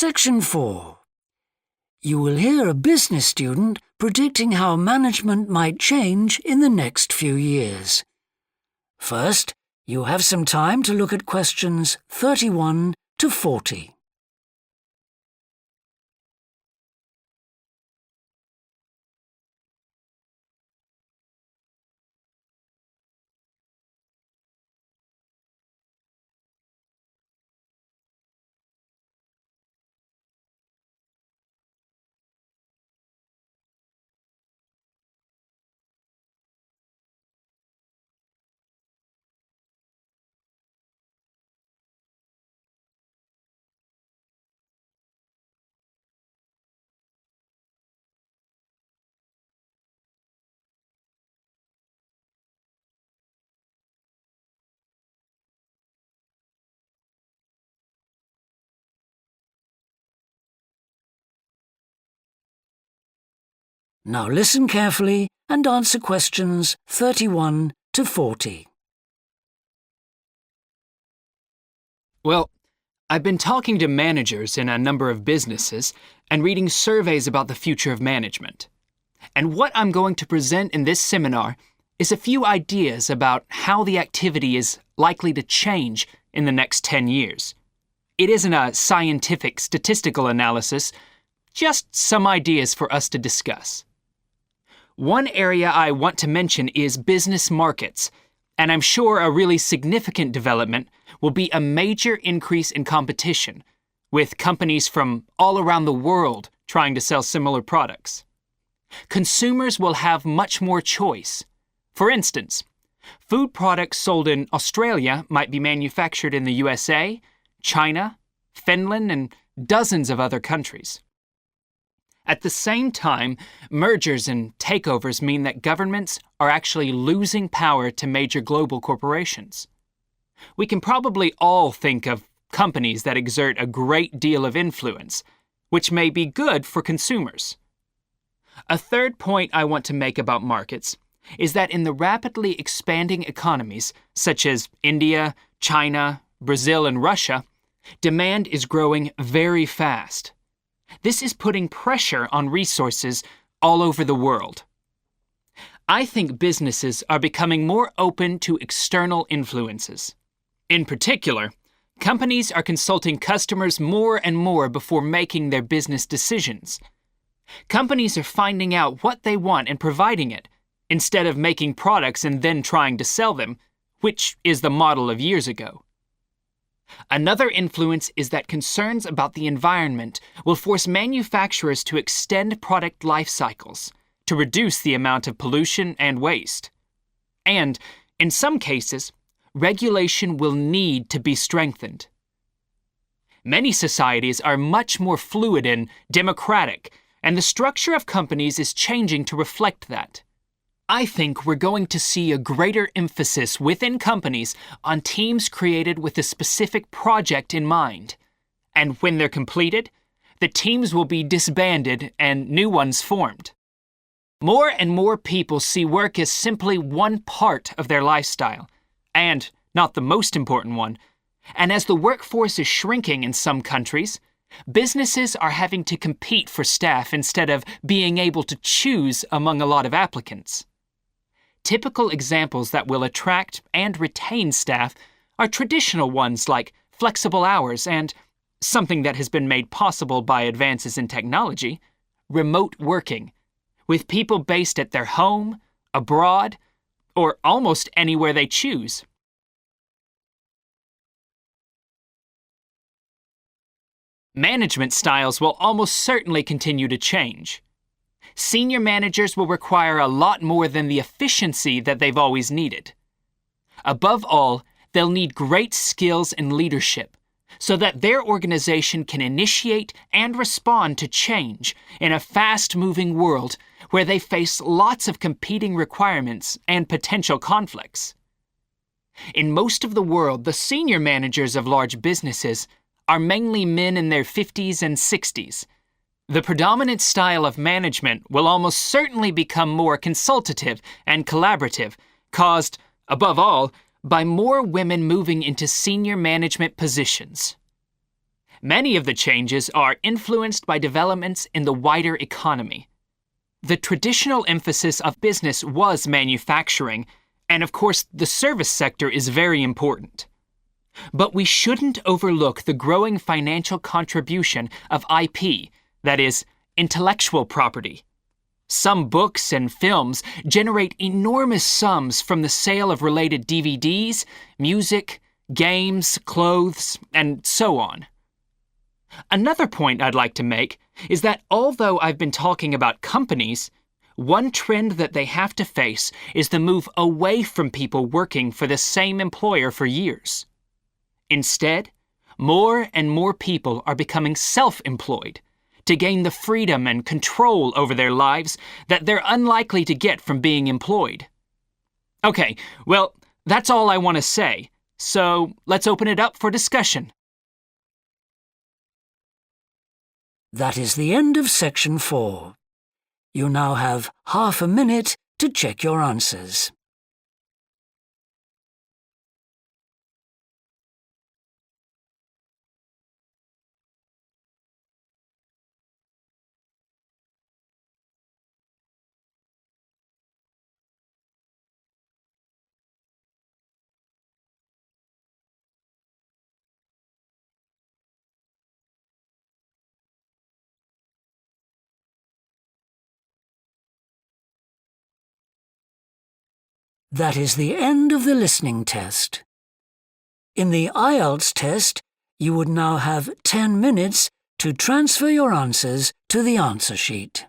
Section 4. You will hear a business student predicting how management might change in the next few years. First, you have some time to look at questions 31 to 40. Now listen carefully and answer questions 31 to 40. Well, I've been talking to managers in a number of businesses and reading surveys about the future of management. And what I'm going to present in this seminar is a few ideas about how the activity is likely to change in the next 10 years. It isn't a scientific statistical analysis, just some ideas for us to discuss. One area I want to mention is business markets, and I'm sure a really significant development will be a major increase in competition, with companies from all around the world trying to sell similar products. Consumers will have much more choice. For instance, food products sold in Australia might be manufactured in the USA, China, Finland, and dozens of other countries. At the same time, mergers and takeovers mean that governments are actually losing power to major global corporations. We can probably all think of companies that exert a great deal of influence, which may be good for consumers. A third point I want to make about markets is that in the rapidly expanding economies, such as India, China, Brazil, and Russia, demand is growing very fast. This is putting pressure on resources all over the world. I think businesses are becoming more open to external influences. In particular, companies are consulting customers more and more before making their business decisions. Companies are finding out what they want and providing it, instead of making products and then trying to sell them, which is the model of years ago. Another influence is that concerns about the environment will force manufacturers to extend product life cycles to reduce the amount of pollution and waste. And, in some cases, regulation will need to be strengthened. Many societies are much more fluid and democratic, and the structure of companies is changing to reflect that. I think we're going to see a greater emphasis within companies on teams created with a specific project in mind. And when they're completed, the teams will be disbanded and new ones formed. More and more people see work as simply one part of their lifestyle, and not the most important one. And as the workforce is shrinking in some countries, businesses are having to compete for staff instead of being able to choose among a lot of applicants. Typical examples that will attract and retain staff are traditional ones like flexible hours and, something that has been made possible by advances in technology, remote working, with people based at their home, abroad, or almost anywhere they choose. Management styles will almost certainly continue to change. Senior managers will require a lot more than the efficiency that they've always needed. Above all, they'll need great skills in leadership so that their organization can initiate and respond to change in a fast-moving world where they face lots of competing requirements and potential conflicts. In most of the world, the senior managers of large businesses are mainly men in their 50s and 60s. The predominant style of management will almost certainly become more consultative and collaborative, caused, above all, by more women moving into senior management positions. Many of the changes are influenced by developments in the wider economy. The traditional emphasis of business was manufacturing, and of course, the service sector is very important. But we shouldn't overlook the growing financial contribution of IP, that is, intellectual property. Some books and films generate enormous sums from the sale of related DVDs, music, games, clothes, and so on. Another point I'd like to make is that although I've been talking about companies, one trend that they have to face is the move away from people working for the same employer for years. Instead, more and more people are becoming self-employed to gain the freedom and control over their lives that they're unlikely to get from being employed. Okay, well, that's all I want to say, so let's open it up for discussion. That is the end of section 4. You now have half a minute to check your answers. That is the end of the listening test. In the IELTS test, you would now have 10 minutes to transfer your answers to the answer sheet.